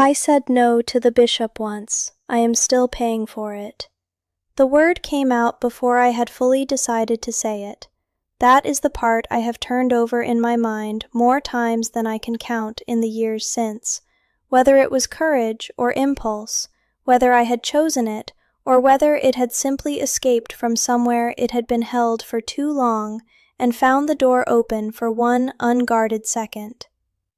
I said no to the bishop once. I am still paying for it. The word came out before I had fully decided to say it. That is the part I have turned over in my mind more times than I can count in the years since, whether it was courage or impulse, whether I had chosen it, or whether it had simply escaped from somewhere it had been held for too long and found the door open for one unguarded second.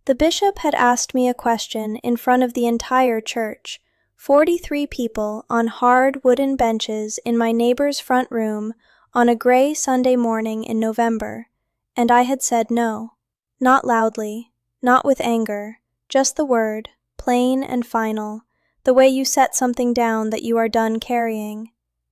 The bishop had asked me a question in front of the entire church, 43 people on hard wooden benches in my neighbor's front room on a gray Sunday morning in November, and I had said no. Not loudly, not with anger, just the word, plain and final, the way you set something down that you are done carrying.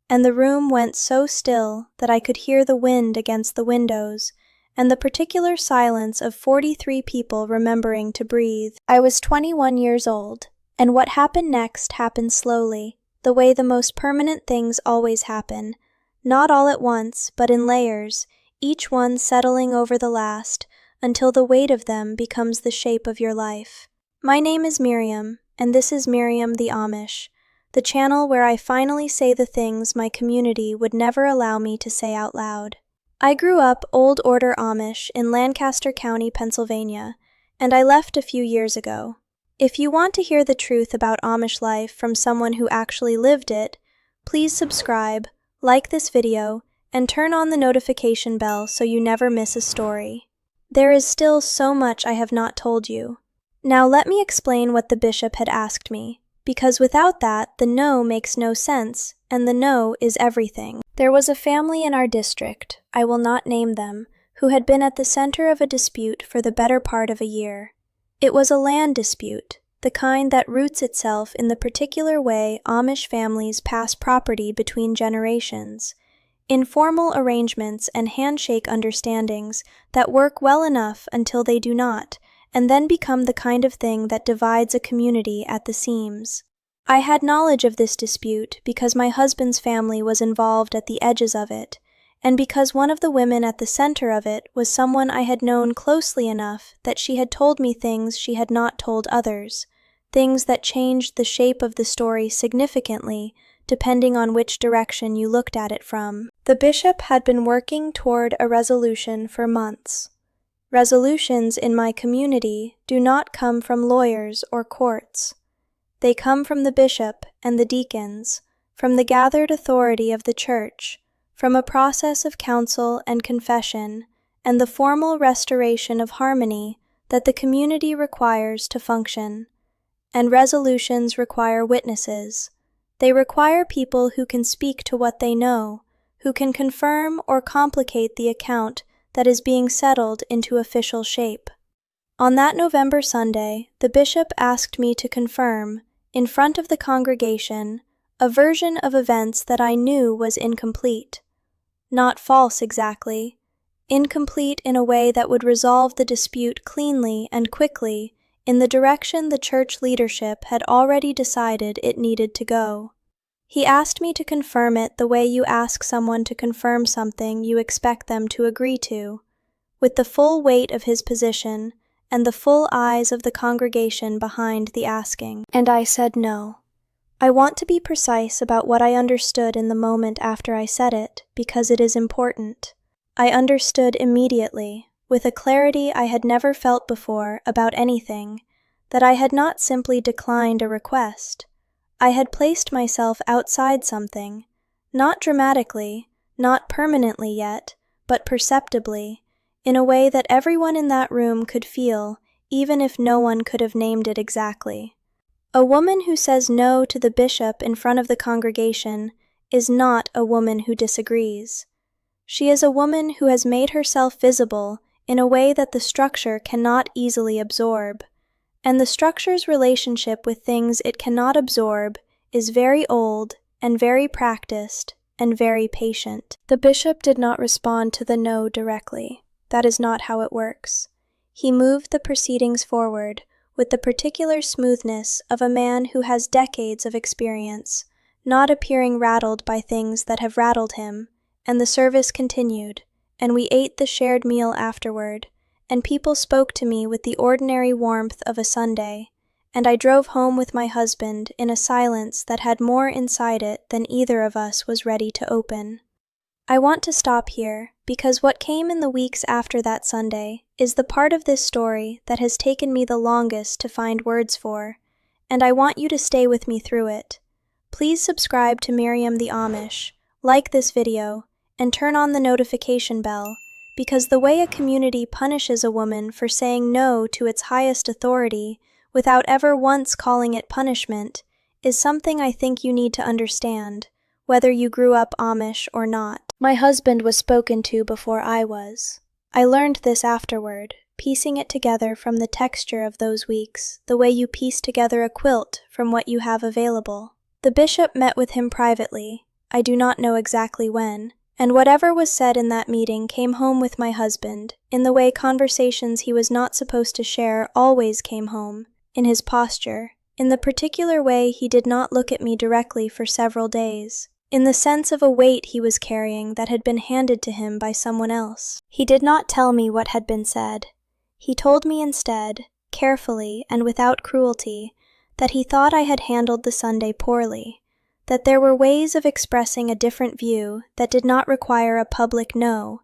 And the room went so still that I could hear the wind against the windows, and the particular silence of 43 people remembering to breathe. I was 21 years old, and what happened next happened slowly, the way the most permanent things always happen, not all at once, but in layers, each one settling over the last, until the weight of them becomes the shape of your life. My name is Miriam, and this is Miriam the Amish, the channel where I finally say the things my community would never allow me to say out loud. I grew up Old Order Amish in Lancaster County, Pennsylvania, and I left a few years ago. If you want to hear the truth about Amish life from someone who actually lived it, please subscribe, like this video, and turn on the notification bell so you never miss a story. There is still so much I have not told you. Now let me explain what the bishop had asked me, because without that, the no makes no sense, and the no is everything. There was a family in our district, I will not name them, who had been at the center of a dispute for the better part of a year. It was a land dispute, the kind that roots itself in the particular way Amish families pass property between generations, informal arrangements and handshake understandings that work well enough until they do not, and then become the kind of thing that divides a community at the seams. I had knowledge of this dispute because my husband's family was involved at the edges of it, and because one of the women at the center of it was someone I had known closely enough that she had told me things she had not told others, things that changed the shape of the story significantly depending on which direction you looked at it from. The bishop had been working toward a resolution for months. Resolutions in my community do not come from lawyers or courts. They come from the bishop and the deacons, from the gathered authority of the church, from a process of counsel and confession, and the formal restoration of harmony that the community requires to function. And resolutions require witnesses. They require people who can speak to what they know, who can confirm or complicate the account that is being settled into official shape. On that November Sunday, the bishop asked me to confirm, in front of the congregation, a version of events that I knew was incomplete. Not false exactly, incomplete in a way that would resolve the dispute cleanly and quickly in the direction the church leadership had already decided it needed to go. He asked me to confirm it the way you ask someone to confirm something you expect them to agree to, with the full weight of his position and the full eyes of the congregation behind the asking. And I said no. I want to be precise about what I understood in the moment after I said it, because it is important. I understood immediately, with a clarity I had never felt before about anything, that I had not simply declined a request. I had placed myself outside something, not dramatically, not permanently yet, but perceptibly, in a way that everyone in that room could feel, even if no one could have named it exactly. A woman who says no to the bishop in front of the congregation is not a woman who disagrees. She is a woman who has made herself visible in a way that the structure cannot easily absorb, and the structure's relationship with things it cannot absorb is very old and very practiced and very patient. The bishop did not respond to the no directly. That is not how it works. He moved the proceedings forward with the particular smoothness of a man who has decades of experience, not appearing rattled by things that have rattled him, and the service continued, and we ate the shared meal afterward, and people spoke to me with the ordinary warmth of a Sunday, and I drove home with my husband in a silence that had more inside it than either of us was ready to open. I want to stop here, because what came in the weeks after that Sunday is the part of this story that has taken me the longest to find words for, and I want you to stay with me through it. Please subscribe to Miriam the Amish, like this video, and turn on the notification bell, because the way a community punishes a woman for saying no to its highest authority without ever once calling it punishment is something I think you need to understand, whether you grew up Amish or not. My husband was spoken to before I was. I learned this afterward, piecing it together from the texture of those weeks, the way you piece together a quilt from what you have available. The bishop met with him privately, I do not know exactly when, and whatever was said in that meeting came home with my husband, in the way conversations he was not supposed to share always came home, in his posture, in the particular way he did not look at me directly for several days, in the sense of a weight he was carrying that had been handed to him by someone else. He did not tell me what had been said. He told me instead, carefully and without cruelty, that he thought I had handled the Sunday poorly, that there were ways of expressing a different view that did not require a public no,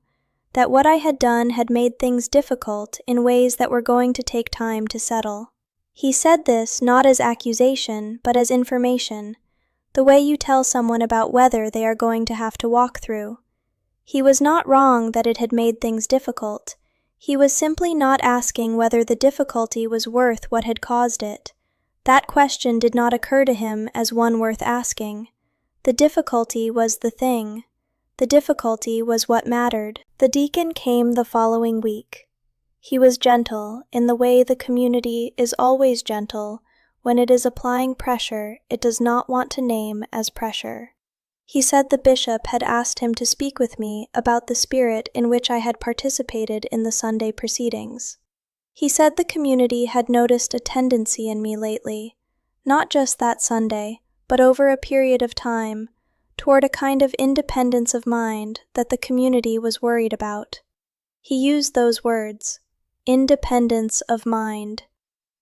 that what I had done had made things difficult in ways that were going to take time to settle. He said this not as accusation, but as information, the way you tell someone about weather they are going to have to walk through. He was not wrong that it had made things difficult. He was simply not asking whether the difficulty was worth what had caused it. That question did not occur to him as one worth asking. The difficulty was the thing. The difficulty was what mattered. The deacon came the following week. He was gentle in the way the community is always gentle when it is applying pressure it does not want to name as pressure. He said the bishop had asked him to speak with me about the spirit in which I had participated in the Sunday proceedings. He said the community had noticed a tendency in me lately, not just that Sunday, but over a period of time, toward a kind of independence of mind that the community was worried about. He used those words, independence of mind.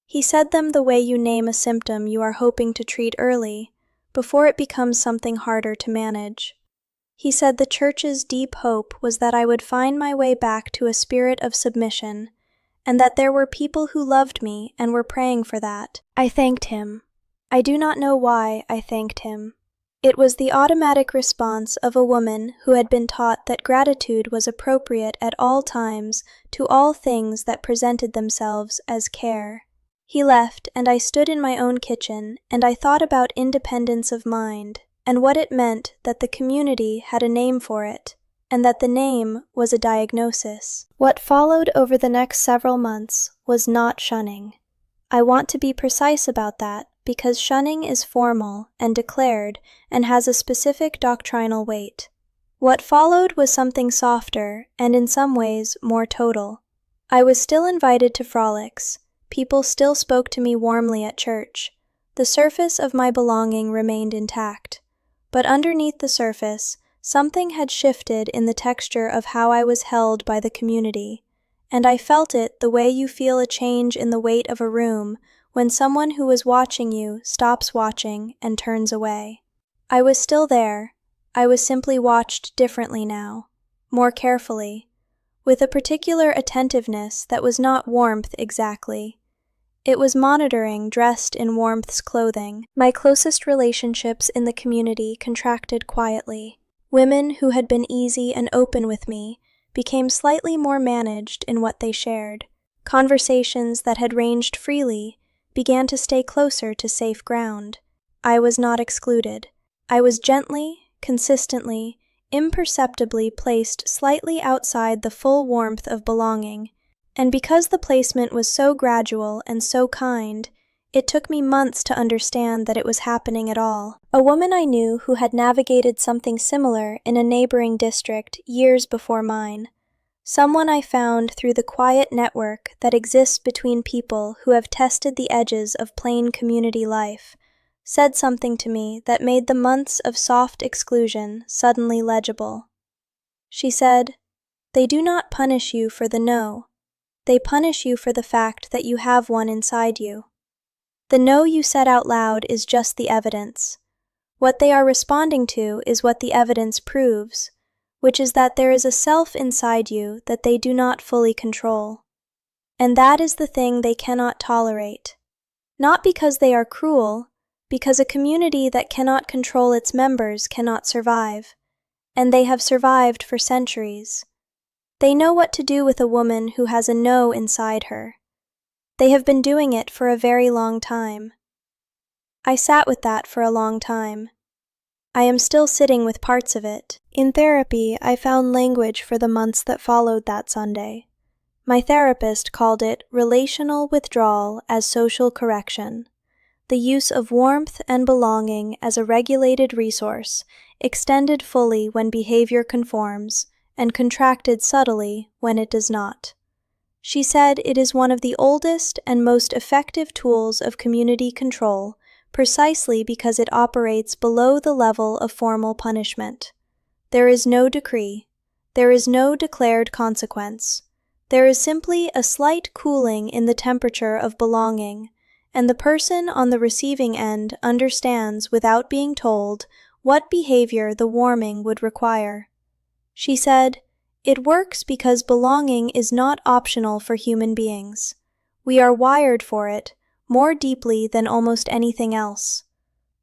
He said them the way you name a symptom you are hoping to treat early, before it becomes something harder to manage. He said the church's deep hope was that I would find my way back to a spirit of submission, and that there were people who loved me and were praying for that. I thanked him. I do not know why I thanked him. It was the automatic response of a woman who had been taught that gratitude was appropriate at all times to all things that presented themselves as care. He left, and I stood in my own kitchen, and I thought about independence of mind, and what it meant that the community had a name for it, and that the name was a diagnosis. What followed over the next several months was not shunning. I want to be precise about that, because shunning is formal and declared and has a specific doctrinal weight. What followed was something softer and in some ways more total. I was still invited to frolics. People still spoke to me warmly at church. The surface of my belonging remained intact. But underneath the surface, something had shifted in the texture of how I was held by the community, and I felt it the way you feel a change in the weight of a room when someone who was watching you stops watching and turns away. I was still there. I was simply watched differently now, more carefully, with a particular attentiveness that was not warmth exactly. It was monitoring dressed in warmth's clothing. My closest relationships in the community contracted quietly. Women who had been easy and open with me became slightly more managed in what they shared. Conversations that had ranged freely began to stay closer to safe ground. I was not excluded. I was gently, consistently, imperceptibly placed slightly outside the full warmth of belonging, and because the placement was so gradual and so kind, it took me months to understand that it was happening at all. A woman I knew who had navigated something similar in a neighboring district years before mine, someone I found through the quiet network that exists between people who have tested the edges of plain community life, said something to me that made the months of soft exclusion suddenly legible. She said, "They do not punish you for the no. They punish you for the fact that you have one inside you." The no you said out loud is just the evidence. What they are responding to is what the evidence proves, which is that there is a self inside you that they do not fully control. And that is the thing they cannot tolerate. Not because they are cruel, because a community that cannot control its members cannot survive, and they have survived for centuries. They know what to do with a woman who has a no inside her. They have been doing it for a very long time. I sat with that for a long time. I am still sitting with parts of it. In therapy, I found language for the months that followed that Sunday. My therapist called it relational withdrawal as social correction, the use of warmth and belonging as a regulated resource, extended fully when behavior conforms, and contracted subtly when it does not. She said it is one of the oldest and most effective tools of community control, precisely because it operates below the level of formal punishment. There is no decree. There is no declared consequence. There is simply a slight cooling in the temperature of belonging, and the person on the receiving end understands without being told what behavior the warming would require. She said, "It works because belonging is not optional for human beings. We are wired for it, more deeply than almost anything else.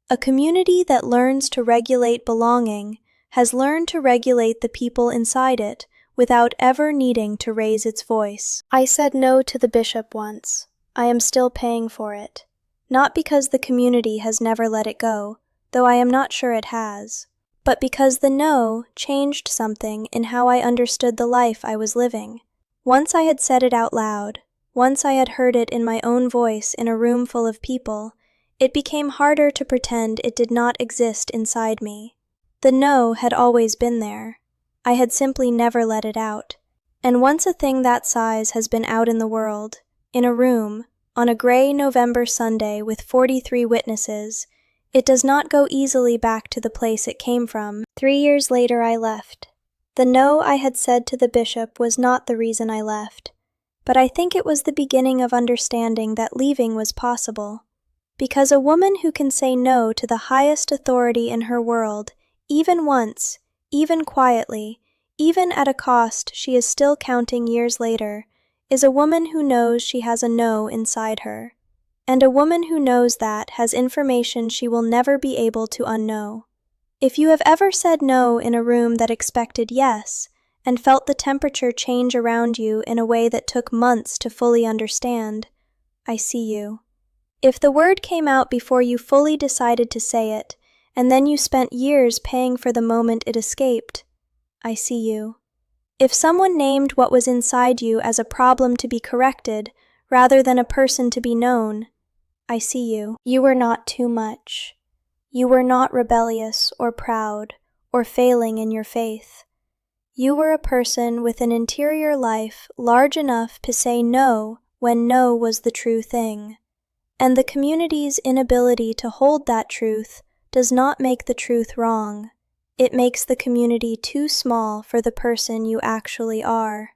A community that learns to regulate belonging has learned to regulate the people inside it without ever needing to raise its voice." I said no to the bishop once. I am still paying for it. Not because the community has never let it go, though I am not sure it has, but because the no changed something in how I understood the life I was living. Once I had said it out loud, once I had heard it in my own voice in a room full of people, it became harder to pretend it did not exist inside me. The no had always been there. I had simply never let it out. And once a thing that size has been out in the world, in a room, on a gray November Sunday with 43 witnesses, it does not go easily back to the place it came from. 3 years later I left. The no I had said to the bishop was not the reason I left, but I think it was the beginning of understanding that leaving was possible. Because a woman who can say no to the highest authority in her world, even once, even quietly, even at a cost she is still counting years later, is a woman who knows she has a no inside her. And a woman who knows that has information she will never be able to unknow. If you have ever said no in a room that expected yes, and felt the temperature change around you in a way that took months to fully understand, I see you. If the word came out before you fully decided to say it, and then you spent years paying for the moment it escaped, I see you. If someone named what was inside you as a problem to be corrected, rather than a person to be known, I see you. You were not too much. You were not rebellious or proud or failing in your faith. You were a person with an interior life large enough to say no when no was the true thing. And the community's inability to hold that truth does not make the truth wrong. It makes the community too small for the person you actually are.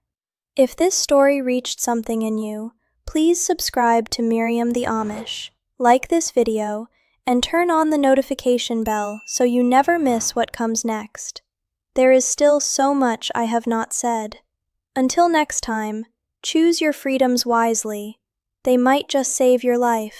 If this story reached something in you, please subscribe to Miriam the Amish, like this video, and turn on the notification bell so you never miss what comes next. There is still so much I have not said. Until next time, choose your freedoms wisely. They might just save your life.